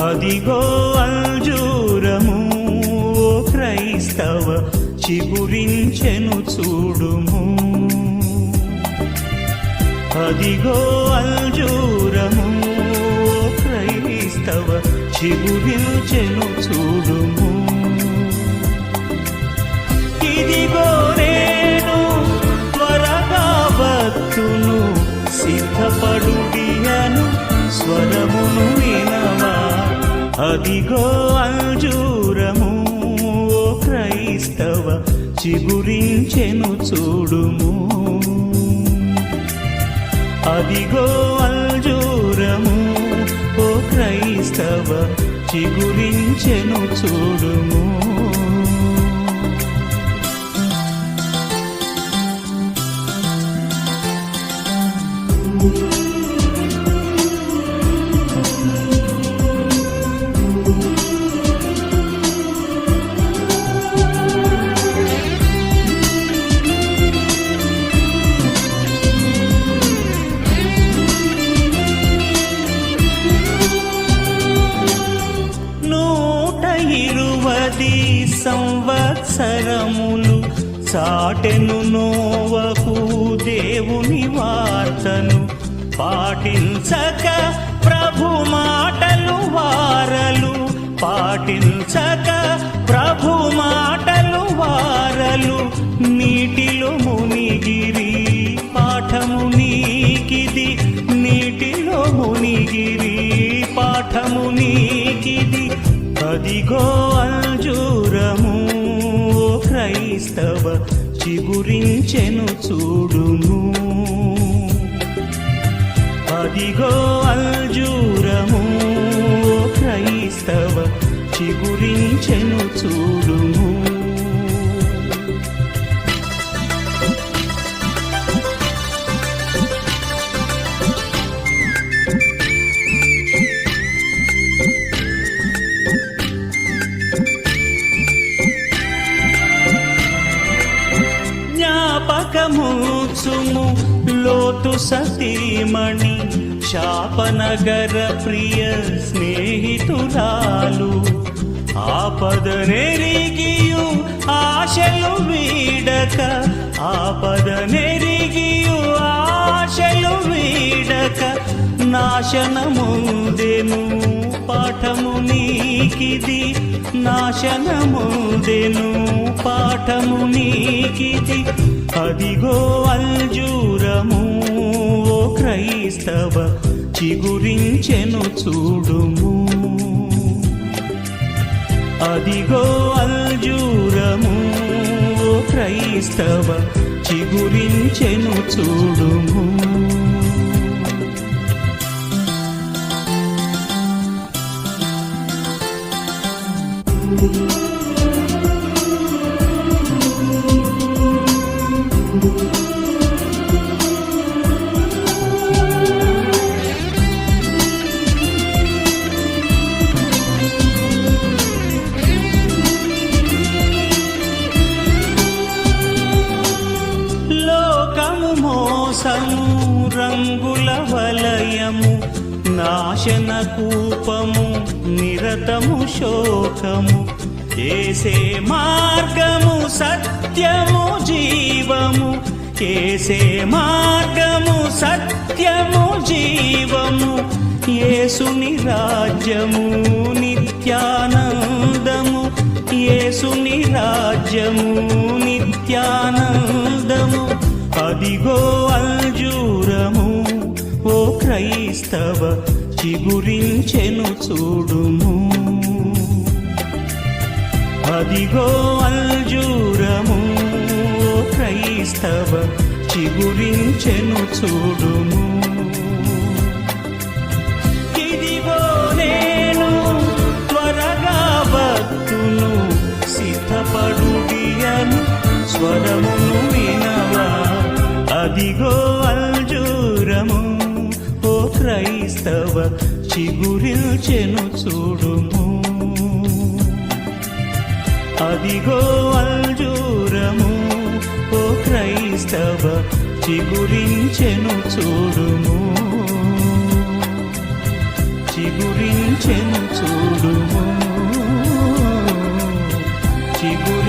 అదిగో అంజూరము ఓ క్రైస్తవ చిగురించెను చూడుము. అదిగో అంజూరము ఓ క్రైస్తవ చిగురించెను చూడుము. ఇదిగో నేను త్వరగా వత్తును సిద్ధపడుడియను స్వరమును వినవా. అదిగో అంజూరము ఓ క్రైస్తవ చిగురించెను చూడుము. అదిగో అంజూరము ఓ క్రైస్తవ చిగురించెను చూడుము. సంవత్సరములు చాటెను నోవహు దేవుని వార్తను పాటించక ప్రభు మాటలు వారలు. పాటించక ప్రభు మాటలు వారలు నీటిలో మునిగిరి. పాఠము నీకిది నీటిలో మునిగిరి. పాఠము నీకిది. అదిగో అంజూరము ఓ క్రైస్తవ చిగురించెను చూడుము. అదిగో అంజూరము ఓ క్రైస్తవ చిగురించెను చూడుము. జ్ఞాపకముచుము లోతు సతీమణి శాపనగర ప్రియ స్నేహితురాలు. ఆపదనెరిగియు ఆశలు వీడక. ఆపదనెరిగియు ఆశలు వీడక నాశనముందెను. పాఠము నీకిది. నాశనముందెను. పాఠము నీకిది. అదిగో అంజూరము ఓ క్రైస్తవ చిగురించెను చూడుము. అదిగో అంజూరము ఓ క్రైస్తవ చిగురించెను చూడుము. మోసము రంగుల వలయము నాశన కూపము నిరతము శోకము. ఏసే మార్గము సత్యము జీవము. ఏసే మార్గము సత్యము జీవము. యేసుని రాజ్యము నిత్యానందము. యేసుని రాజ్యము నిత్యానందము. అదిగో అంజూరము ఓ క్రైస్తవ చిగురించెను చూడుము. అదిగో అంజూరము ఓ క్రైస్తవ చిగురించెను చూడుము. ఇదిగో నేను త్వరగా వత్తును సిద్ధపడుడియను స్వరమును వినవా. అదిగో అంజూరము ఓ క్రైస్తవ చిగురించెను చూడుము. అదిగో అంజూరము ఓ క్రైస్తవ చిగురించెను చూడుము. చిగురించెను మొలిచెను చూడుము చిగురు